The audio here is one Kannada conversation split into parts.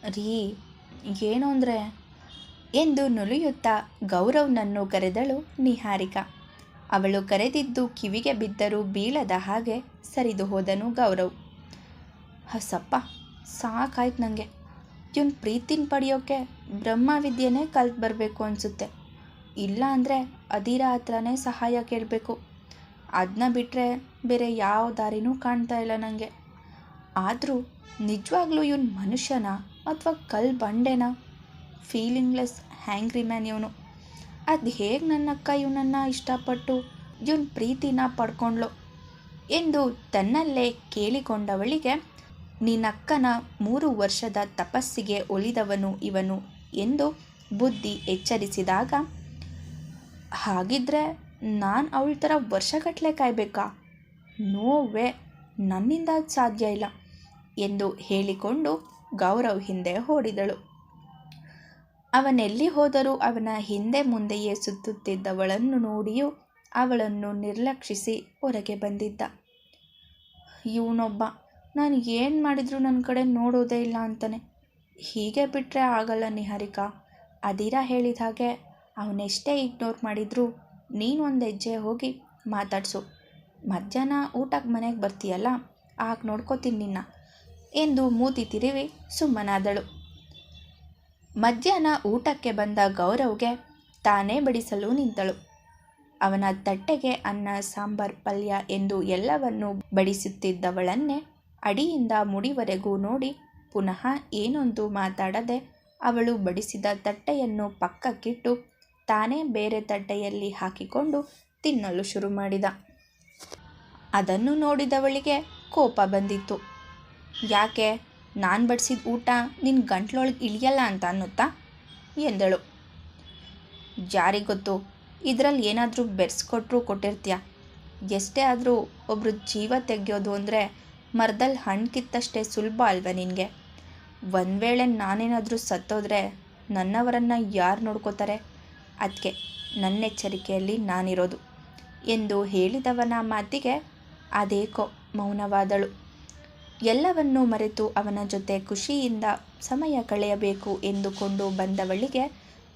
ರೀ, ಏನು ಅಂದರೆ ಎಂದು ನುಲಿಯುತ್ತಾ ಗೌರವ್ನನ್ನು ಕರೆದಳು ನಿಹಾರಿಕಾ. ಅವಳು ಕರೆದಿದ್ದು ಕಿವಿಗೆ ಬಿದ್ದರೂ ಬೀಳದ ಹಾಗೆ ಸರಿದು ಹೋದನು ಗೌರವ್. ಹಸಪ್ಪ, ಸಾಕಾಯ್ತು ನನಗೆ. ಇವನ್ ಪ್ರೀತಿನ ಪಡೆಯೋಕ್ಕೆ ಬ್ರಹ್ಮವಿದ್ಯೆನೇ ಕಲ್ತು ಬರಬೇಕು ಅನಿಸುತ್ತೆ. ಇಲ್ಲ ಅಂದರೆ ಅದಿರಾ ಹತ್ರನೇ ಸಹಾಯ ಕೇಳಬೇಕು. ಅದನ್ನ ಬಿಟ್ಟರೆ ಬೇರೆ ಯಾವ ದಾರಿನೂ ಕಾಣ್ತಾ ಇಲ್ಲ ನನಗೆ. ಆದರೂ ನಿಜವಾಗ್ಲೂ ಇವನು ಮನುಷ್ಯನ ಅಥವಾ ಬಂಡೆನಾ? ಫೀಲಿಂಗ್ಲೆಸ್ ಹ್ಯಾಂಗ್ರಿ ಮ್ಯಾನ್ ಇವನು. ಅದು ಹೇಗೆ ನನ್ನ ಅಕ್ಕ ಇವನನ್ನು ಇಷ್ಟಪಟ್ಟು ಇವನ್ ಪ್ರೀತಿನ ಪಡ್ಕೊಂಡ್ಲು ಎಂದು ತನ್ನಲ್ಲೇ ಕೇಳಿಕೊಂಡವಳಿಗೆ, ನಿನ್ನಕ್ಕನ 3 ವರ್ಷದ ತಪಸ್ಸಿಗೆ ಒಲಿದವನು ಇವನು ಎಂದು ಬುದ್ಧಿ ಎಚ್ಚರಿಸಿದಾಗ, ಹಾಗಿದ್ರೆ ನಾನು ಅವಳ ಥರ ವರ್ಷಗಟ್ಟಲೆ ಕಾಯಬೇಕಾ? ನೋ ವೇ, ನನ್ನಿಂದ ಅದು ಸಾಧ್ಯ ಇಲ್ಲ ಎಂದು ಹೇಳಿಕೊಂಡು ಗೌರವ್ ಹಿಂದೆ ಓಡಿದಳು. ಅವನೆಲ್ಲಿ ಹೋದರೂ ಅವನ ಹಿಂದೆ ಮುಂದೆಯೇ ಸುತ್ತುತ್ತಿದ್ದವಳನ್ನು ನೋಡಿಯೂ ಅವಳನ್ನು ನಿರ್ಲಕ್ಷಿಸಿ ಹೊರಗೆ ಬಂದಿದ್ದ. ಇವನೊಬ್ಬ ನಾನು ಏನು ಮಾಡಿದರೂ ನನ್ನ ಕಡೆ ನೋಡೋದೇ ಇಲ್ಲ ಅಂತಾನೆ. ಹೀಗೆ ಬಿಟ್ಟರೆ ಆಗಲ್ಲ ನಿಹಾರಿಕಾ. ಅದಿರಾ ಹೇಳಿದ ಹಾಗೆ ಅವನೆಷ್ಟೇ ಇಗ್ನೋರ್ ಮಾಡಿದರೂ ನೀನು ಒಂದು ಹೆಜ್ಜೆ ಹೋಗಿ ಮಾತಾಡಿಸು. ಮಧ್ಯಾಹ್ನ ಊಟಕ್ಕೆ ಮನೆಗೆ ಬರ್ತೀಯಲ್ಲ, ಆಗ ನೋಡ್ಕೋತೀನಿ ನಿನ್ನ ಎಂದು ಮೂತಿ ತಿರುವಿ ಸುಮ್ಮನಾದಳು. ಮಧ್ಯಾಹ್ನ ಊಟಕ್ಕೆ ಬಂದ ಗೌರವ್ಗೆ ತಾನೇ ಬಡಿಸಲು ನಿಂತಳು. ಅವನ ತಟ್ಟೆಗೆ ಅನ್ನ, ಸಾಂಬಾರ್, ಪಲ್ಯ ಎಂದು ಎಲ್ಲವನ್ನೂ ಬಡಿಸುತ್ತಿದ್ದವಳನ್ನೇ ಅಡಿಯಿಂದ ಮುಡಿವರೆಗೂ ನೋಡಿ ಪುನಃ ಏನೊಂದು ಮಾತಾಡದೆ ಅವಳು ಬಡಿಸಿದ ತಟ್ಟೆಯನ್ನು ಪಕ್ಕಕ್ಕಿಟ್ಟು ತಾನೇ ಬೇರೆ ತಟ್ಟೆಯಲ್ಲಿ ಹಾಕಿಕೊಂಡು ತಿನ್ನಲು ಶುರು ಮಾಡಿದ. ಅದನ್ನು ನೋಡಿದವಳಿಗೆ ಕೋಪ ಬಂದಿತ್ತು. ಯಾಕೆ, ನಾನು ಬಡಿಸಿದ ಊಟ ನಿನ್ನ ಗಂಟ್ಲೊಳಗೆ ಇಳಿಯಲ್ಲ ಅಂತ ಅನ್ನುತ್ತಾ ಎಂದಳು. ಯಾರಿಗೊತ್ತು, ಇದರಲ್ಲಿ ಏನಾದರೂ ಬೆರೆಸ್ಕೊಟ್ರೂ ಕೊಟ್ಟಿರ್ತೀಯ. ಎಷ್ಟೇ ಆದರೂ ಒಬ್ಬರು ಜೀವ ತೆಗೆಯೋದು ಅಂದರೆ ಮರದಲ್ಲಿ ಹಣ್ಣು ಕಿತ್ತಷ್ಟೇ ಸುಲಭ ಅಲ್ವ ನಿನಗೆ? ಒಂದು ವೇಳೆ ನಾನೇನಾದರೂ ಸತ್ತೋದ್ರೆ ನನ್ನವರನ್ನು ಯಾರು ನೋಡ್ಕೋತಾರೆ? ಅದಕ್ಕೆ ನನ್ನ ಎಚ್ಚರಿಕೆಯಲ್ಲಿ ನಾನಿರೋದು ಎಂದು ಹೇಳಿದವನ ಮಾತಿಗೆ ಅದೇಕೋ ಮೌನವಾದಳು. ಎಲ್ಲವನ್ನೂ ಮರೆತು ಅವನ ಜೊತೆ ಖುಷಿಯಿಂದ ಸಮಯ ಕಳೆಯಬೇಕು ಎಂದುಕೊಂಡು ಬಂದವಳಿಗೆ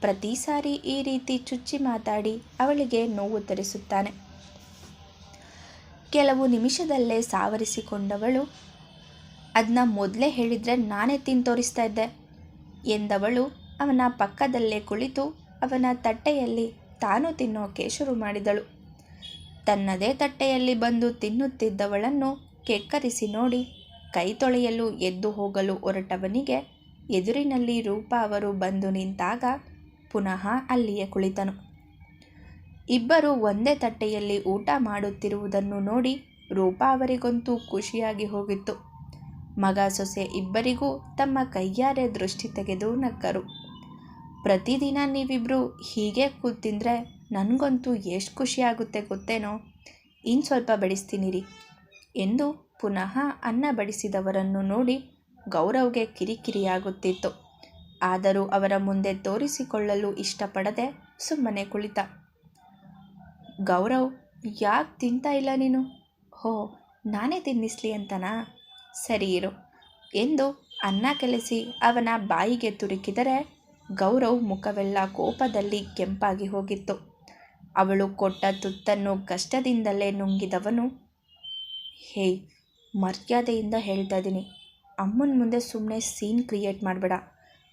ಪ್ರತಿ ಸಾರಿ ಈ ರೀತಿ ಚುಚ್ಚಿ ಮಾತಾಡಿ ಅವಳಿಗೆ ನೋವು ತರಿಸುತ್ತಾನೆ. ಕೆಲವು ನಿಮಿಷದಲ್ಲೇ ಸಾವರಿಸಿಕೊಂಡವಳು, ಅದನ್ನ ಮೊದಲೇ ಹೇಳಿದರೆ ನಾನೇ ತಿಂದು ತೋರಿಸ್ತಾ ಇದ್ದೆ ಎಂದವಳು ಅವನ ಪಕ್ಕದಲ್ಲೇ ಕುಳಿತು ಅವನ ತಟ್ಟೆಯಲ್ಲಿ ತಾನು ತಿನ್ನೋಕೆ ಶುರು ಮಾಡಿದಳು. ತನ್ನದೇ ತಟ್ಟೆಯಲ್ಲಿ ಬಂದು ತಿನ್ನುತ್ತಿದ್ದವಳನ್ನು ಕೆಕ್ಕರಿಸಿ ನೋಡಿ ಕೈ ತೊಳೆಯಲು ಎದ್ದು ಹೋಗಲು ಹೊರಟವನಿಗೆ ಎದುರಿನಲ್ಲಿ ರೂಪಾ ಅವರು ಬಂದು ನಿಂತಾಗ ಪುನಃ ಅಲ್ಲಿಯೇ ಕುಳಿತನು. ಇಬ್ಬರು ಒಂದೇ ತಟ್ಟೆಯಲ್ಲಿ ಊಟ ಮಾಡುತ್ತಿರುವುದನ್ನು ನೋಡಿ ರೂಪಾ ಅವರಿಗಂತೂ ಖುಷಿಯಾಗಿ ಹೋಗಿತ್ತು. ಮಗ ಸೊಸೆ ಇಬ್ಬರಿಗೂ ತಮ್ಮ ಕೈಯಾರೆ ದೃಷ್ಟಿ ತೆಗೆದು ನಕ್ಕರು. ಪ್ರತಿದಿನ ನೀವಿಬ್ಬರು ಹೀಗೆ ಕೂತಿಂದ್ರೆ ನನಗಂತೂ ಎಷ್ಟು ಖುಷಿಯಾಗುತ್ತೆ ಗೊತ್ತೇನೋ. ಇನ್ನು ಸ್ವಲ್ಪ ಬಡಿಸ್ತೀನಿರಿ ಎಂದು ಪುನಃ ಅನ್ನ ಬಡಿಸಿದವರನ್ನು ನೋಡಿ ಗೌರವ್ಗೆ ಕಿರಿಕಿರಿಯಾಗುತ್ತಿತ್ತು. ಆದರೂ ಅವರ ಮುಂದೆ ತೋರಿಸಿಕೊಳ್ಳಲು ಇಷ್ಟಪಡದೆ ಸುಮ್ಮನೆ ಕುಳಿತ. ಗೌರವ್, ಯಾಕೆ ತಿಂತಾ ಇಲ್ಲ ನೀನು? ಹೋ, ನಾನೇ ತಿನ್ನಿಸ್ಲಿ ಅಂತನಾ? ಸರಿ ಇರು ಎಂದು ಅನ್ನ ಕೆಲಸಿ ಅವನ ಬಾಯಿಗೆ ತುರುಕಿದರೆ ಗೌರವ್ ಮುಖವೆಲ್ಲ ಕೋಪದಲ್ಲಿ ಕೆಂಪಾಗಿ ಹೋಗಿತ್ತು. ಅವಳು ಕೊಟ್ಟ ತುತ್ತನ್ನು ಕಷ್ಟದಿಂದಲೇ ನುಂಗಿದವನು, ಹೇಯ್, ಮರ್ಯಾದೆಯಿಂದ ಹೇಳ್ತಾ ಇದ್ದೀನಿ, ಅಮ್ಮನ ಮುಂದೆ ಸುಮ್ಮನೆ ಸೀನ್ ಕ್ರಿಯೇಟ್ ಮಾಡಬೇಡ.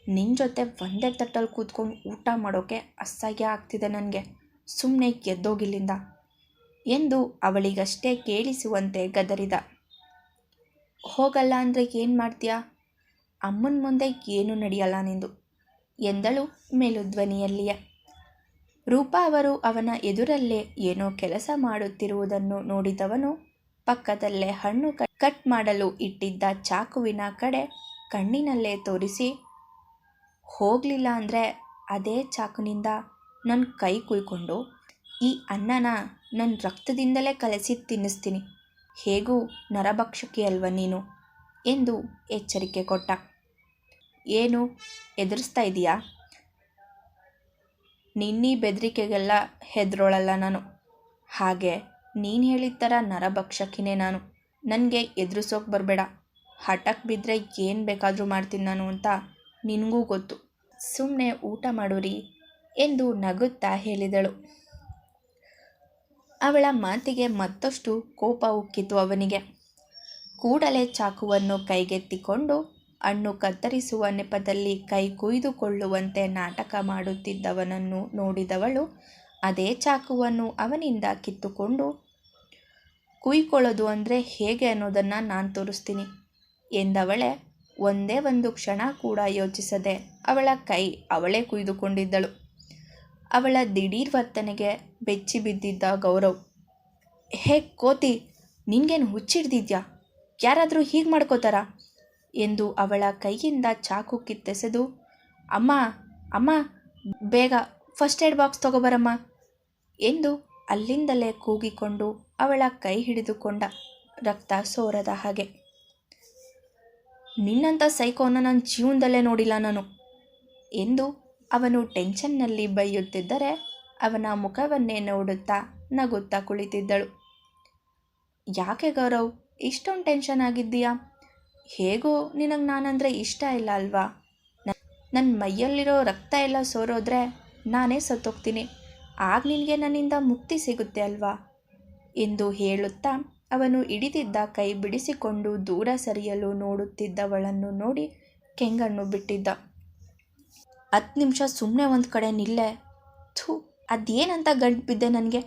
ನಿನ್ನ ಜೊತೆ ಒಂದೇ ತಟ್ಟಲ್ಲಿ ಕೂತ್ಕೊಂಡು ಊಟ ಮಾಡೋಕ್ಕೆ ಅಸಹ್ಯ ಆಗ್ತಿದೆ ನನಗೆ. ಸುಮ್ಮನೆ ಎದ್ದೋಗಿಲ್ಲಿಂದ ಎಂದು ಅವಳಿಗಷ್ಟೇ ಕೇಳಿಸುವಂತೆ ಗದರಿದ. ಹೋಗಲ್ಲ ಅಂದರೆ ಏನು ಮಾಡ್ತೀಯಾ? ಅಮ್ಮನ ಮುಂದೆ ಏನೂ ನಡೆಯಲ್ಲ ನಿಂದು ಎಂದಳು ಮೇಲುಧ್ವನಿಯಲ್ಲಿಯೇ. ರೂಪಾ ಅವರು ಅವನ ಎದುರಲ್ಲೇ ಏನೋ ಕೆಲಸ ಮಾಡುತ್ತಿರುವುದನ್ನು ನೋಡಿದವನು ಪಕ್ಕದಲ್ಲೇ ಹಣ್ಣು ಕಟ್ ಮಾಡಲು ಇಟ್ಟಿದ್ದ ಚಾಕುವಿನ ಕಡೆ ಕಣ್ಣಿನಲ್ಲೇ ತೋರಿಸಿ, ಹೋಗಲಿಲ್ಲ ಅಂದರೆ ಅದೇ ಚಾಕುನಿಂದ ನನ್ನ ಕೈ ಕುಯ್ಕೊಂಡು ಈ ಅನ್ನನ ನನ್ನ ರಕ್ತದಿಂದಲೇ ಕಲಸಿ ತಿನ್ನಿಸ್ತೀನಿ. ಹೇಗೂ ನರಭಕ್ಷಕಿ ಅಲ್ವ ನೀನು ಎಂದು ಎಚ್ಚರಿಕೆ ಕೊಟ್ಟ. ಏನು ಎದುರಿಸ್ತಾ ಇದೆಯಾ? ನಿನ್ನೀ ಬೆದರಿಕೆಗೆಲ್ಲ ಹೆದರೋಳಲ್ಲ ನಾನು. ಹಾಗೆ ನೀನು ಹೇಳಿದ ಥರ ನರಭಕ್ಷಕಿನೇ ನಾನು. ನನಗೆ ಎದುರಿಸೋಕೆ ಬರಬೇಡ. ಹಠಕ್ಕೆ ಬಿದ್ದರೆ ಏನು ಬೇಕಾದರೂ ಮಾಡ್ತೀನಿ ನಾನು ಅಂತ ನಿನಗೂ ಗೊತ್ತು. ಸುಮ್ಮನೆ ಊಟ ಮಾಡುರಿ ಎಂದು ನಗುತ್ತಾ ಹೇಳಿದಳು. ಅವಳ ಮಾತಿಗೆ ಮತ್ತಷ್ಟು ಕೋಪ ಉಕ್ಕಿತು ಅವನಿಗೆ. ಕೂಡಲೇ ಚಾಕುವನ್ನು ಕೈಗೆತ್ತಿಕೊಂಡು ಹಣ್ಣು ಕತ್ತರಿಸುವ ನೆಪದಲ್ಲಿ ಕೈ ಕುಯ್ದುಕೊಳ್ಳುವಂತೆ ನಾಟಕ ಮಾಡುತ್ತಿದ್ದವನನ್ನು ನೋಡಿದವಳು ಅದೇ ಚಾಕುವನ್ನು ಅವನಿಂದ ಕಿತ್ತುಕೊಂಡು, ಕುಯ್ಕೊಳ್ಳೋದು ಅಂದರೆ ಹೇಗೆ ಅನ್ನೋದನ್ನು ನಾನು ತೋರಿಸ್ತೀನಿ ಎಂದವಳೆ ಒಂದೇ ಒಂದು ಕ್ಷಣ ಕೂಡ ಯೋಚಿಸದೆ ಅವಳ ಕೈ ಅವಳೇ ಕುಯ್ದುಕೊಂಡಿದ್ದಳು. ಅವಳ ದಿಢೀರ್ ವರ್ತನೆಗೆ ಬೆಚ್ಚಿ ಬಿದ್ದಿದ್ದ ಗೌರವ್, ಹೇ ಕೋತಿ, ನಿನ್ಗೇನು ಹುಚ್ಚಿಡ್ದಿದ್ಯಾ? ಯಾರಾದರೂ ಹೀಗೆ ಮಾಡ್ಕೋತಾರಾ ಎಂದು ಅವಳ ಕೈಯಿಂದ ಚಾಕು ಕಿತ್ತೆಸೆದು, ಅಮ್ಮ ಅಮ್ಮ ಬೇಗ ಫಸ್ಟ್ ಏಡ್ ಬಾಕ್ಸ್ ತಗೋಬರಮ್ಮ ಎಂದು ಅಲ್ಲಿಂದಲೇ ಕೂಗಿಕೊಂಡು ಅವಳ ಕೈ ಹಿಡಿದುಕೊಂಡ, ರಕ್ತ ಸೋರದ ಹಾಗೆ. ನಿನ್ನಂಥ ಸೈಕೋನ ನನ್ನ ಜೀವನದಲ್ಲೇ ನೋಡಿಲ್ಲ ನಾನು ಎಂದು ಅವನು ಟೆನ್ಷನ್ನಲ್ಲಿ ಬೈಯುತ್ತಿದ್ದರೆ ಅವನ ಮುಖವನ್ನೇ ನೋಡುತ್ತಾ ನಗುತ್ತಾ ಕುಳಿತಿದ್ದಳು. ಯಾಕೆ ಗೌರವ್ ಇಷ್ಟೊಂದು ಟೆನ್ಷನ್ ಆಗಿದ್ದೀಯಾ? ಹೇಗೋ ನಿನಗೆ ನಾನಂದರೆ ಇಷ್ಟ ಇಲ್ಲ ಅಲ್ವಾ? ನನ್ನ ಮೈಯಲ್ಲಿರೋ ರಕ್ತ ಎಲ್ಲ ಸೋರೋದ್ರೆ ನಾನೇ ಸತ್ತೋಗ್ತೀನಿ. ಆಗ ನಿನಗೆ ನನ್ನಿಂದ ಮುಕ್ತಿ ಸಿಗುತ್ತೆ ಅಲ್ವಾ ಎಂದು ಹೇಳುತ್ತಾ ಅವನು ಹಿಡಿದಿದ್ದ ಕೈ ಬಿಡಿಸಿಕೊಂಡು ದೂರ ಸರಿಯಲು ನೋಡುತ್ತಿದ್ದವಳನ್ನು ನೋಡಿ ಕೆಂಗಣ್ಣು ಬಿಟ್ಟಿದ್ದ. 10 ನಿಮಿಷ ಸುಮ್ಮನೆ ಒಂದು ಕಡೆ ನಿಲ್ಲೆ, ಥೂ ಅದೇನಂತ ಗಂಟು ಬಿದ್ದೆ ನನಗೆ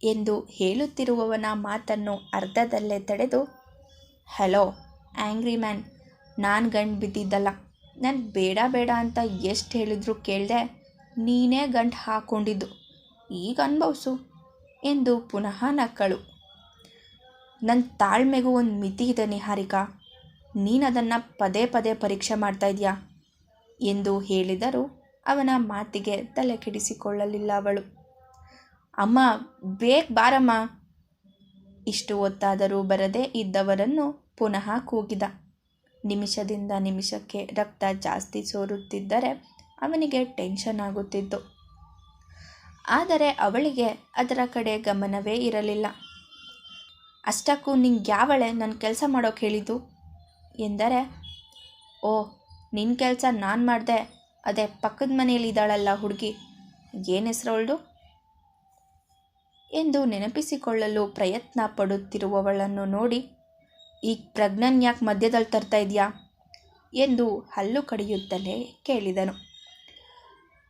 ಎಂದು ಹೇಳುತ್ತಿರುವವನ ಮಾತನ್ನು ಅರ್ಧದಲ್ಲೇ ತಡೆದು, ಹಲೋ ಆ್ಯಂಗ್ರಿ ಮ್ಯಾನ್, ನಾನು ಗಂಟು ಬಿದ್ದಿದ್ದಲ್ಲ. ನಾನು ಬೇಡ ಬೇಡ ಅಂತ ಎಷ್ಟು ಹೇಳಿದ್ರು ಕೇಳಿದೆ, ನೀನೇ ಗಂಟು ಹಾಕ್ಕೊಂಡಿದ್ದು. ಈಗ ಅನುಭವಿಸು ಎಂದು ಪುನಃ ನಕ್ಕಳು. ನನ್ನ ತಾಳ್ಮೆಗೂ ಒಂದು ಮಿತಿ ಇದೆ ನಿಹಾರಿಕಾ, ನೀನು ಅದನ್ನು ಪದೇ ಪದೇ ಪರೀಕ್ಷೆ ಮಾಡ್ತಾ ಇದೆಯಾ ಎಂದು ಹೇಳಿದರೂ ಅವನ ಮಾತಿಗೆ ತಲೆ ಕೆಡಿಸಿಕೊಳ್ಳಲಿಲ್ಲ ಅವಳು. ಅಮ್ಮ ಬೇಗ ಬಾರಮ್ಮ. ಇಷ್ಟು ಹೊತ್ತಾದರೂ ಬರದೇ ಇದ್ದವರನ್ನು ಪುನಃ ಕೂಗಿದ. ನಿಮಿಷದಿಂದ ನಿಮಿಷಕ್ಕೆ ರಕ್ತ ಜಾಸ್ತಿ ಸೋರುತ್ತಿದ್ದರೆ ಅವನಿಗೆ ಟೆನ್ಷನ್ ಆಗುತ್ತಿತ್ತು. ಆದರೆ ಅವಳಿಗೆ ಅದರ ಕಡೆ ಗಮನವೇ ಇರಲಿಲ್ಲ. ಅಷ್ಟಕ್ಕೂ ನಿಂಗೆ ಯಾವಳೆ ನನ್ನ ಕೆಲಸ ಮಾಡೋಕೆ ಹೇಳಿದ್ದು ಎಂದರೆ, ಓ ನಿನ್ನ ಕೆಲಸ ನಾನು ಮಾಡಿದೆ, ಅದೇ ಪಕ್ಕದ ಮನೆಯಲ್ಲಿ ಇದ್ದಾಳಲ್ಲ ಹುಡುಗಿ, ಏನು ಹೆಸರವಳ್ದು ಎಂದು ನೆನಪಿಸಿಕೊಳ್ಳಲು ಪ್ರಯತ್ನ ಪಡುತ್ತಿರುವವಳನ್ನು ನೋಡಿ, ಈಗ ಪ್ರಜ್ಞನ್ ಯಾಕೆ ಮಧ್ಯದಲ್ಲಿ ತರ್ತಾ ಇದೆಯಾ ಎಂದು ಹಲ್ಲು ಕಡಿಯುತ್ತಲೇ ಕೇಳಿದನು.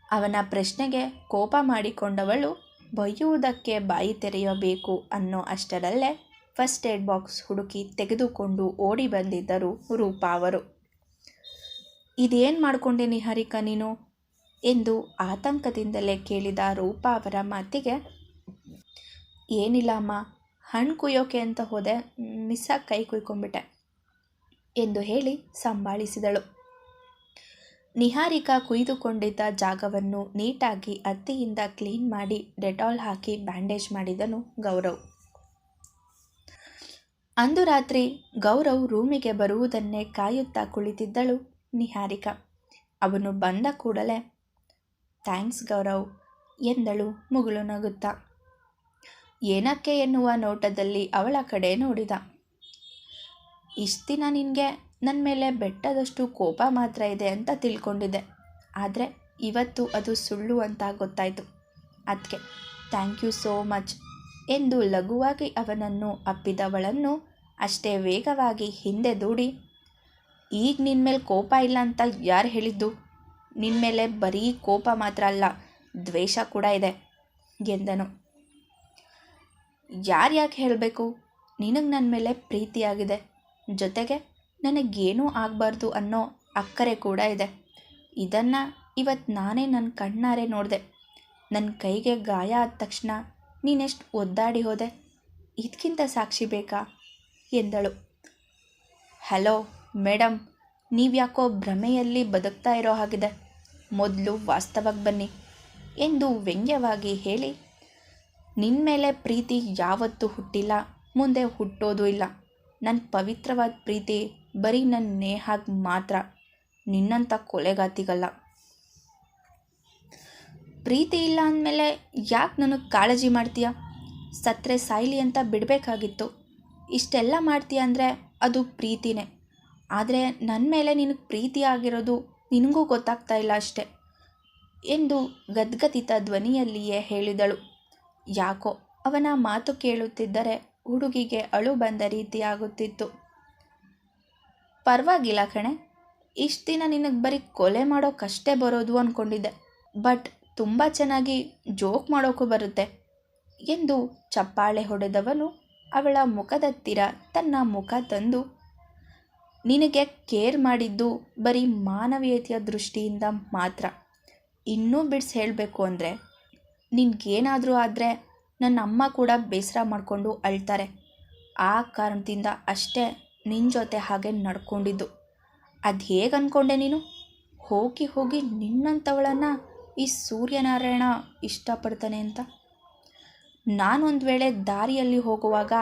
ಅವನ ಪ್ರಶ್ನೆಗೆ ಕೋಪ ಮಾಡಿಕೊಂಡವಳು ಬೈಯುವುದಕ್ಕೆ ಬಾಯಿ ತೆರೆಯಬೇಕು ಅನ್ನೋ ಅಷ್ಟರಲ್ಲೇ ಫಸ್ಟ್ ಏಡ್ ಬಾಕ್ಸ್ ಹುಡುಕಿ ತೆಗೆದುಕೊಂಡು ಓಡಿ ಬಂದಿದ್ದರು ರೂಪಾ ಅವರು. ಇದೇನು ಮಾಡ್ಕೊಂಡೆ ನಿಹಾರಿಕಾ ನೀನು ಎಂದು ಆತಂಕದಿಂದಲೇ ಕೇಳಿದ ರೂಪಾ ಅವರ ಮಾತಿಗೆ, ಏನಿಲ್ಲ ಅಮ್ಮ, ಹಣ್ಣು ಕುಯ್ಯೋಕೆ ಅಂತ ಹೋದೆ, ಮಿಸ್ಸಾಗಿ ಕೈ ಕುಯ್ಕೊಂಡ್ಬಿಟ್ಟೆ ಎಂದು ಹೇಳಿ ಸಂಭಾಳಿಸಿದಳು. ನಿಹಾರಿಕಾ ಕುಯ್ದುಕೊಂಡಿದ್ದ ಜಾಗವನ್ನು ನೀಟಾಗಿ ಹತ್ತಿಯಿಂದ ಕ್ಲೀನ್ ಮಾಡಿ ಡೆಟಾಲ್ ಹಾಕಿ ಬ್ಯಾಂಡೇಜ್ ಮಾಡಿದನು ಗೌರವ್. ಅಂದು ರಾತ್ರಿ ಗೌರವ್ ರೂಮಿಗೆ ಬರುವುದನ್ನೇ ಕಾಯುತ್ತಾ ಕುಳಿತಿದ್ದಳು ನಿಹಾರಿಕಾ. ಅವನು ಬಂದ ಕೂಡಲೇ ಥ್ಯಾಂಕ್ಸ್ ಗೌರವ್ ಎಂದಳು ಮುಗುಳು ನಗುತ್ತಾ. ಏನಕ್ಕೆ ಎನ್ನುವ ನೋಟದಲ್ಲಿ ಅವಳ ಕಡೆ ನೋಡಿದ. ಇಷ್ಟು ದಿನ ನಿನಗೆ ನನ್ನ ಮೇಲೆ ಬೆಟ್ಟದಷ್ಟು ಕೋಪ ಮಾತ್ರ ಇದೆ ಅಂತ ತಿಳ್ಕೊಂಡಿದ್ದೆ, ಆದರೆ ಇವತ್ತು ಅದು ಸುಳ್ಳು ಅಂತ ಗೊತ್ತಾಯಿತು. ಅದಕ್ಕೆ ಥ್ಯಾಂಕ್ ಯು ಸೋ ಮಚ್ ಎಂದು ಲಘುವಾಗಿ ಅವನನ್ನು ಅಪ್ಪಿದವಳನ್ನು ಅಷ್ಟೇ ವೇಗವಾಗಿ ಹಿಂದೆ ದೂಡಿ, ಈಗ ನಿನ್ನ ಮೇಲೆ ಕೋಪ ಇಲ್ಲ ಅಂತ ಯಾರು ಹೇಳಿದ್ದು? ನಿನ್ನ ಮೇಲೆ ಬರೀ ಕೋಪ ಮಾತ್ರ ಅಲ್ಲ, ದ್ವೇಷ ಕೂಡ ಇದೆ ಎಂದನು. ಯಾಕೆ ಹೇಳಬೇಕು? ನಿನಗೆ ನನ್ನ ಮೇಲೆ ಪ್ರೀತಿಯಾಗಿದೆ, ಜೊತೆಗೆ ನನಗೇನೂ ಆಗಬಾರ್ದು ಅನ್ನೋ ಅಕ್ಕರೆ ಕೂಡ ಇದೆ. ಇದನ್ನು ಇವತ್ತು ನಾನೇ ನನ್ನ ಕಣ್ಣಾರೆ ನೋಡಿದೆ. ನನ್ನ ಕೈಗೆ ಗಾಯ ಆದ ತಕ್ಷಣ ನೀನೆಷ್ಟು ಒದ್ದಾಡಿ ಹೋದೆ, ಇದಕ್ಕಿಂತ ಸಾಕ್ಷಿ ಬೇಕಾ ಎಂದಳು. ಹಲೋ ಮೇಡಮ್, ನೀವ್ಯಾಕೋ ಭ್ರಮೆಯಲ್ಲಿ ಬದುಕ್ತಾ ಇರೋ ಹಾಗಿದೆ, ಮೊದಲು ವಾಸ್ತವಕ್ಕೆ ಬನ್ನಿ ಎಂದು ವ್ಯಂಗ್ಯವಾಗಿ ಹೇಳಿ, ನಿನ್ನ ಮೇಲೆ ಪ್ರೀತಿ ಯಾವತ್ತೂ ಹುಟ್ಟಿಲ್ಲ, ಮುಂದೆ ಹುಟ್ಟೋದು ಇಲ್ಲ. ನನ್ನ ಪವಿತ್ರವಾದ ಪ್ರೀತಿ ಬರೀ ನನ್ನ ನೇಹಾಗ್ ಮಾತ್ರ, ನಿನ್ನಂಥ ಕೊಲೆಗಾತಿಗಲ್ಲ. ಪ್ರೀತಿ ಇಲ್ಲ ಅಂದಮೇಲೆ ಯಾಕೆ ನನಗೆ ಕಾಳಜಿ ಮಾಡ್ತೀಯ? ಸತ್ತರೆ ಸಾಯ್ಲಿ ಅಂತ ಬಿಡಬೇಕಾಗಿತ್ತು. ಇಷ್ಟೆಲ್ಲ ಮಾಡ್ತೀಯ ಅಂದರೆ ಅದು ಪ್ರೀತಿನೇ. ಆದರೆ ನನ್ನ ಮೇಲೆ ನಿನಗೆ ಪ್ರೀತಿ ಆಗಿರೋದು ನಿನಗೂ ಗೊತ್ತಾಗ್ತಾ ಇಲ್ಲ ಅಷ್ಟೆ ಎಂದು ಗದ್ಗದಿತ ಧ್ವನಿಯಲ್ಲಿಯೇ ಹೇಳಿದಳು. ಯಾಕೋ ಅವನ ಮಾತು ಕೇಳುತ್ತಿದ್ದರೆ ಹುಡುಗಿಗೆ ಅಳು ಬಂದ ರೀತಿಯಾಗುತ್ತಿತ್ತು. ಪರವಾಗಿಲ್ಲ ಕಣೆ, ಇಷ್ಟು ದಿನ ನಿನಗೆ ಬರೀ ಕೊಲೆ ಮಾಡೋಕ್ಕಷ್ಟೇ ಬರೋದು ಅಂದ್ಕೊಂಡಿದ್ದೆ, ಬಟ್ ತುಂಬ ಚೆನ್ನಾಗಿ ಜೋಕ್ ಮಾಡೋಕ್ಕೂ ಬರುತ್ತೆ ಎಂದು ಚಪ್ಪಾಳೆ ಹೊಡೆದವನು ಅವಳ ಮುಖದತ್ತಿರ ತನ್ನ ಮುಖ ತಂದು, ನಿನಗೆ ಕೇರ್ ಮಾಡಿದ್ದು ಬರೀ ಮಾನವೀಯತೆಯ ದೃಷ್ಟಿಯಿಂದ ಮಾತ್ರ. ಇನ್ನೂ ಬಿಡಿಸಿ ಹೇಳಬೇಕು ಅಂದರೆ, ನಿನಗೇನಾದರೂ ಆದರೆ ನನ್ನ ಅಮ್ಮ ಕೂಡ ಬೇಸರ ಮಾಡಿಕೊಂಡು ಅಳ್ತಾರೆ. ಆ ಕಾರಣದಿಂದ ಅಷ್ಟೇ ನಿನ್ನ ಜೊತೆ ಹಾಗೆ ನಡ್ಕೊಂಡಿದ್ದು. ಅದು ಹೇಗೆ ಅಂದ್ಕೊಂಡೆ ನೀನು? ಹೋಗಿ ಹೋಗಿ ನಿನ್ನಂಥವಳನ್ನು ಈ ಸೂರ್ಯನಾರಾಯಣ ಇಷ್ಟಪಡ್ತಾನೆ ಅಂತ. ನಾನೊಂದು ವೇಳೆ ದಾರಿಯಲ್ಲಿ ಹೋಗುವಾಗ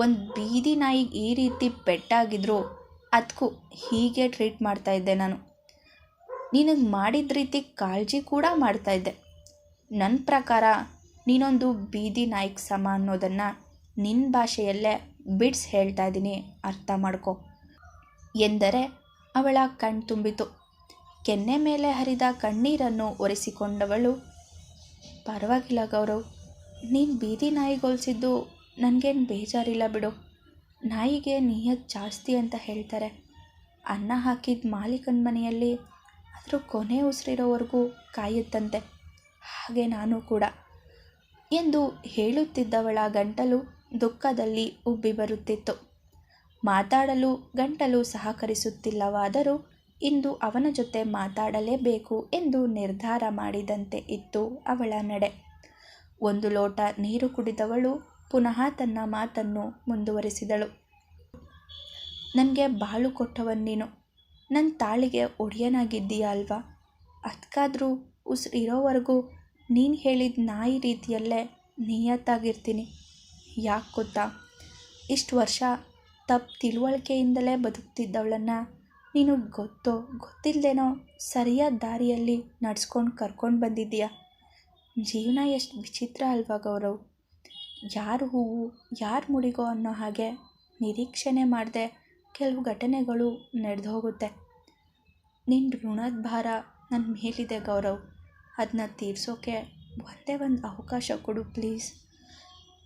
ಒಂದು ಬೀದಿ ನಾಯಿಗೆ ಈ ರೀತಿ ಪೆಟ್ಟಾಗಿದ್ರು ಅದಕ್ಕೂ ಹೀಗೆ ಟ್ರೀಟ್ ಮಾಡ್ತಾಯಿದ್ದೆ ನಾನು. ನಿನಗೆ ಮಾಡಿದ ರೀತಿ ಕಾಳಜಿ ಕೂಡ ಮಾಡ್ತಾಯಿದ್ದೆ. ನನ್ನ ಪ್ರಕಾರ ನೀನೊಂದು ಬೀದಿ ನಾಯಿಗೆ ಸಮ ಅನ್ನೋದನ್ನು ನಿನ್ನ ಭಾಷೆಯಲ್ಲೇ ಬಿಡ್ಸ್ ಹೇಳ್ತಾ ಇದ್ದೀನಿ, ಅರ್ಥ ಮಾಡ್ಕೊ ಎಂದರೆ ಅವಳ ಕಣ್ತುಂಬಿತು. ಕೆನ್ನೆ ಮೇಲೆ ಹರಿದ ಕಣ್ಣೀರನ್ನು ಒರೆಸಿಕೊಂಡವಳು, ಪರವಾಗಿಲ್ಲ ಗೌರವ್, ನೀನು ಬೀದಿ ನಾಯಿಗೊಲಿಸಿದ್ದು ನನಗೇನು ಬೇಜಾರಿಲ್ಲ ಬಿಡು. ನಾಯಿಗೆ ನಿಯತ್ ಜಾಸ್ತಿ ಅಂತ ಹೇಳ್ತಾರೆ. ಅನ್ನ ಹಾಕಿದ ಮಾಲೀಕನ ಮನೆಯಲ್ಲಿ ಅದ್ರ ಕೊನೆ ಉಸಿರಿರೋವರೆಗೂ ಕಾಯುತ್ತಂತೆ, ಹಾಗೆ ನಾನು ಕೂಡ ಎಂದು ಹೇಳುತ್ತಿದ್ದವಳ ಗಂಟಲು ದುಃಖದಲ್ಲಿ ಉಬ್ಬಿ ಬರುತ್ತಿತ್ತು. ಮಾತಾಡಲು ಗಂಟಲು ಸಹಕರಿಸುತ್ತಿಲ್ಲವಾದರೂ ಇಂದು ಅವನ ಜೊತೆ ಮಾತಾಡಲೇಬೇಕು ಎಂದು ನಿರ್ಧಾರ ಮಾಡಿದಂತೆ ಇತ್ತು ಅವಳ ನಡೆ. ಒಂದು ಲೋಟ ನೀರು ಕುಡಿದವಳು ಪುನಃ ತನ್ನ ಮಾತನ್ನು ಮುಂದುವರಿಸಿದಳು. ನನಗೆ ಬಾಳು ಕೊಟ್ಟವನ್ ನೀನು, ನನ್ನ ತಾಳಿಗೆ ಒಡೆಯನಾಗಿದ್ದೀಯ ಅಲ್ವಾ? ಅದಕ್ಕಾದರೂ ಉಸಿರಿರೋವರೆಗೂ ನೀನು ಹೇಳಿದ ನಾಯಿ ರೀತಿಯಲ್ಲೇ ನಿಯತ್ತಾಗಿರ್ತೀನಿ. ಯಾಕೆ ಗೊತ್ತಾ, ಇಷ್ಟು ವರ್ಷ ತಪ್ಪು ತಿಳುವಳಿಕೆಯಿಂದಲೇ ಬದುಕ್ತಿದ್ದವಳನ್ನು ನೀನು ಗೊತ್ತೋ ಗೊತ್ತಿಲ್ಲದೇನೋ ಸರಿಯಾದ ದಾರಿಯಲ್ಲಿ ನಡೆಸ್ಕೊಂಡು ಕರ್ಕೊಂಡು ಬಂದಿದ್ದೀಯ. ಜೀವನ ಎಷ್ಟು ವಿಚಿತ್ರ ಅಲ್ವಾ ಗೌರವ್? ಯಾರು ಹೂವು ಯಾರು ಮುಡಿಗೋ ಅನ್ನೋ ಹಾಗೆ ನಿರೀಕ್ಷಣೆ ಮಾಡದೆ ಕೆಲವು ಘಟನೆಗಳು ನಡೆದು ಹೋಗುತ್ತೆ. ನಿನ್ನ ಋಣದ ಭಾರ ನನ್ನ ಮೇಲಿದೆ ಗೌರವ್, ಅದನ್ನ ತೀರ್ಸೋಕೆ ಒಂದೇ ಒಂದು ಅವಕಾಶ ಕೊಡು ಪ್ಲೀಸ್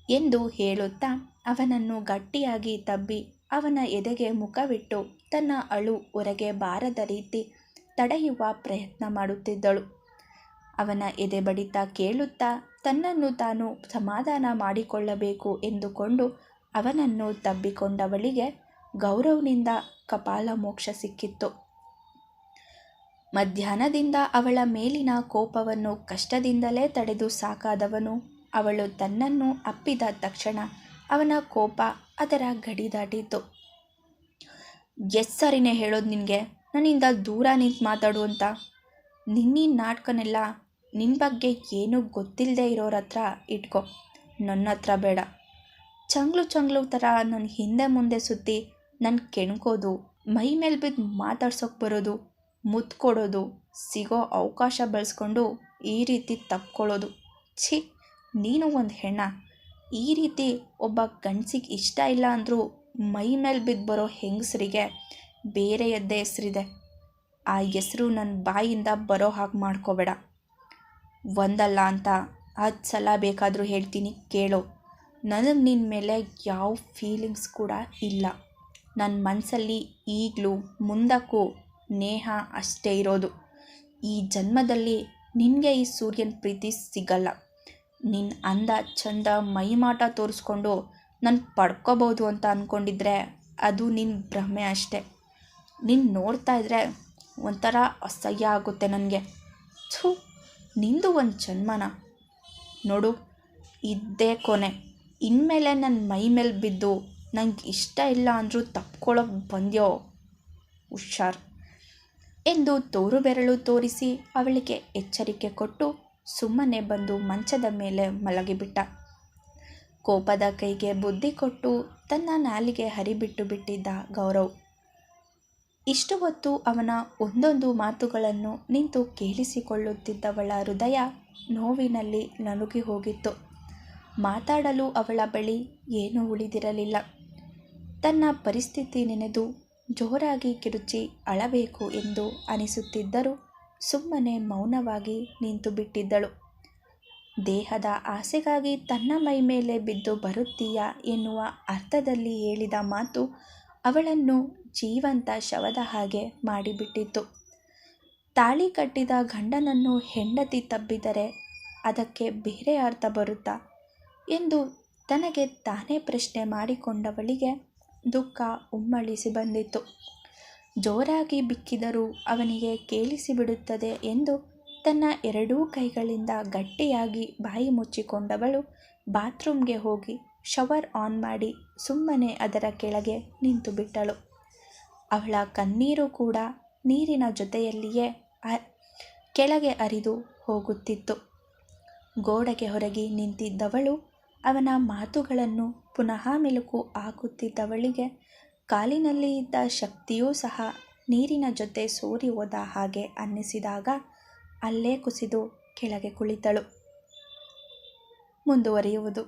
ಎಂದು ಹೇಳುತ್ತಾ ಅವನನ್ನು ಗಟ್ಟಿಯಾಗಿ ತಬ್ಬಿ ಅವನ ಎದೆಗೆ ಮುಖವಿಟ್ಟು ತನ್ನ ಅಳು ಹೊರಗೆ ಬಾರದ ರೀತಿ ತಡೆಯುವ ಪ್ರಯತ್ನ ಮಾಡುತ್ತಿದ್ದಳು. ಅವನ ಎದೆ ಬಡಿತ ಕೇಳುತ್ತಾ ತನ್ನನ್ನು ತಾನು ಸಮಾಧಾನ ಮಾಡಿಕೊಳ್ಳಬೇಕು ಎಂದುಕೊಂಡು ಅವನನ್ನು ತಬ್ಬಿಕೊಂಡವಳಿಗೆ ಗೌರವ್ನಿಂದ ಕಪಾಲ ಮೋಕ್ಷ ಸಿಕ್ಕಿತ್ತು. ಮಧ್ಯಾಹ್ನದಿಂದ ಅವಳ ಮೇಲಿನ ಕೋಪವನ್ನು ಕಷ್ಟದಿಂದಲೇ ತಡೆದು ಸಾಕಾದವನು ಅವಳು ತನ್ನನ್ನು ಅಪ್ಪಿದ ತಕ್ಷಣ ಅವನ ಕೋಪ ಅದರ ಗಡಿ ದಾಟಿತು. ಎಷ್ಟು ಸರಿನೇ ಹೇಳೋದು ನಿನಗೆ ನನ್ನಿಂದ ದೂರ ನಿಂತು ಮಾತಾಡು ಅಂತ? ನಿನ್ನ ನಾಟಕನೆಲ್ಲ ನಿನ್ನ ಬಗ್ಗೆ ಏನೂ ಗೊತ್ತಿಲ್ಲದೆ ಇರೋರ ಹತ್ರ ಇಟ್ಕೊ, ನನ್ನ ಹತ್ರ ಬೇಡ. ಚಂಗ್ಲು ಥರ ನನ್ನ ಹಿಂದೆ ಮುಂದೆ ಸುತ್ತಿ ನನ್ನ ಕೆಣ್ಕೋದು, ಮೈ ಮೇಲೆ ಬಿದ್ದು ಮಾತಾಡ್ಸೋಕೆ ಬರೋದು, ಮುತ್ತು ಕೊಡೋದು, ಸಿಗೋ ಅವಕಾಶ ಬಳಸ್ಕೊಂಡು ಈ ರೀತಿ ತಪ್ಕೊಳ್ಳೋದು. ಛೀ, ನೀನು ಒಂದು ಹೆಣ್ಣ. ಈ ರೀತಿ ಒಬ್ಬ ಗಂಡಸಿಗೆ ಇಷ್ಟ ಇಲ್ಲ ಅಂದರೂ ಮೈ ಮೇಲೆ ಬಿದ್ದು ಬರೋ ಹೆಂಗಸರಿಗೆ ಬೇರೆಯದ್ದೇ ಹೆಸರಿದೆ. ಆ ಹೆಸರು ನನ್ನ ಬಾಯಿಂದ ಬರೋ ಹಾಗೆ ಮಾಡ್ಕೋಬೇಡ. ಒಂದಲ್ಲ ಅಂತ 10 ಸಲ ಬೇಕಾದರೂ ಹೇಳ್ತೀನಿ ಕೇಳೋ. ನನಗೆ ನಿನ್ನ ಮೇಲೆ ಯಾವ ಫೀಲಿಂಗ್ಸ್ ಕೂಡ ಇಲ್ಲ. ನನ್ನ ಮನಸ್ಸಲ್ಲಿ ಈಗಲೂ ಮುಂದಕ್ಕೂ ನೇಹ ಅಷ್ಟೇ ಇರೋದು. ಈ ಜನ್ಮದಲ್ಲಿ ನಿನಗೆ ಈ ಸೂರ್ಯನ ಪ್ರೀತಿ ಸಿಗಲ್ಲ. ನಿನ್ನ ಅಂದ ಚಂದ ಮೈಮಾಟ ತೋರಿಸ್ಕೊಂಡು ನಾನು ಪಡ್ಕೋಬೋದು ಅಂತ ಅಂದ್ಕೊಂಡಿದ್ರೆ ಅದು ನಿನ್ನ ಭ್ರಮೆ ಅಷ್ಟೆ. ನಿನ್ನ ನೋಡ್ತಾ ಇದ್ರೆ ಒಂಥರ ಅಸಹ್ಯ ಆಗುತ್ತೆ ನನಗೆ. ಥೂ, ನಿಂದು ಒಂದು ಜನ್ಮನ ನೋಡು, ಇದ್ದೇ ಕೊನೆ. ಇನ್ಮೇಲೆ ನನ್ನ ಮೈ ಮೇಲೆ ಬಿದ್ದು ನಂಗೆ ಇಷ್ಟ ಇಲ್ಲ ಅಂದರೂ ತಪ್ಕೊಳ್ಳೋಕೆ ಬಂದ್ಯೋ, ಹುಷಾರ್ ಎಂದು ತೋರು ಬೆರಳು ತೋರಿಸಿ ಅವಳಿಗೆ ಎಚ್ಚರಿಕೆ ಕೊಟ್ಟು ಸುಮ್ಮನೆ ಬಂದು ಮಂಚದ ಮೇಲೆ ಮಲಗಿಬಿಟ್ಟ. ಕೋಪದ ಕೈಗೆ ಬುದ್ಧಿ ಕೊಟ್ಟು ತನ್ನ ನಾಲಿಗೆ ಹರಿಬಿಟ್ಟು ಬಿಟ್ಟಿದ್ದ ಗೌರವ್. ಇಷ್ಟು ಹೊತ್ತು ಅವನ ಒಂದೊಂದು ಮಾತುಗಳನ್ನು ನಿಂತು ಕೇಳಿಸಿಕೊಳ್ಳುತ್ತಿದ್ದವಳ ಹೃದಯ ನೋವಿನಲ್ಲಿ ನಲುಗಿ ಹೋಗಿತ್ತು. ಮಾತಾಡಲು ಅವಳ ಬಳಿ ಏನೂ ಉಳಿದಿರಲಿಲ್ಲ. ತನ್ನ ಪರಿಸ್ಥಿತಿ ನೆನೆದು ಜೋರಾಗಿ ಕಿರುಚಿ ಅಳಬೇಕು ಎಂದು ಅನಿಸುತ್ತಿದ್ದರೂ ಸುಮ್ಮನೆ ಮೌನವಾಗಿ ನಿಂತು ಬಿಟ್ಟಿದ್ದಳು. ದೇಹದ ಆಸೆಗಾಗಿ ತನ್ನ ಮೈ ಮೇಲೆ ಬಿದ್ದು ಬರುತ್ತೀಯಾ ಎನ್ನುವ ಅರ್ಥದಲ್ಲಿ ಹೇಳಿದ ಮಾತು ಅವಳನ್ನು ಜೀವಂತ ಶವದ ಹಾಗೆ ಮಾಡಿಬಿಟ್ಟಿತ್ತು. ತಾಳಿ ಕಟ್ಟಿದ ಗಂಡನನ್ನು ಹೆಂಡತಿ ತಬ್ಬಿದರೆ ಅದಕ್ಕೆ ಬೇರೆ ಅರ್ಥ ಬರುತ್ತಾ ಎಂದು ತನಗೆ ತಾನೇ ಪ್ರಶ್ನೆ ಮಾಡಿಕೊಂಡವಳಿಗೆ ದುಃಖ ಉಮ್ಮಳಿಸಿ ಬಂದಿತ್ತು. ಜೋರಾಗಿ ಬಿಕ್ಕಿದರೂ ಅವನಿಗೆ ಕೇಳಿಸಿಬಿಡುತ್ತದೆ ಎಂದು ತನ್ನ ಎರಡೂ ಕೈಗಳಿಂದ ಗಟ್ಟಿಯಾಗಿ ಬಾಯಿ ಮುಚ್ಚಿಕೊಂಡವಳು ಬಾತ್ರೂಮ್ಗೆ ಹೋಗಿ ಶವರ್ ಆನ್ ಮಾಡಿ ಸುಮ್ಮನೆ ಅದರ ಕೆಳಗೆ ನಿಂತು ಬಿಟ್ಟಳು. ಅವಳ ಕಣ್ಣೀರು ಕೂಡ ನೀರಿನ ಜೊತೆಯಲ್ಲಿಯೇ ಕೆಳಗೆ ಹರಿದು ಹೋಗುತ್ತಿತ್ತು. ಗೋಡೆಗೆ ಹೊರಗಿ ನಿಂತಿದ್ದವಳು ಅವನ ಮಾತುಗಳನ್ನು ಪುನಃ ಮೆಲುಕು ಹಾಕುತ್ತಿದ್ದವಳಿಗೆ ಕಾಲಿನಲ್ಲಿ ಇದ್ದ ಶಕ್ತಿಯೂ ಸಹ ನೀರಿನ ಜೊತೆ ಸೋರಿ ಹೋದ ಹಾಗೆ ಅನ್ನಿಸಿದಾಗ ಅಲ್ಲೇ ಕುಸಿದು ಕೆಳಗೆ ಕುಳಿತಳು. ಮುಂದುವರಿಯುವುದು.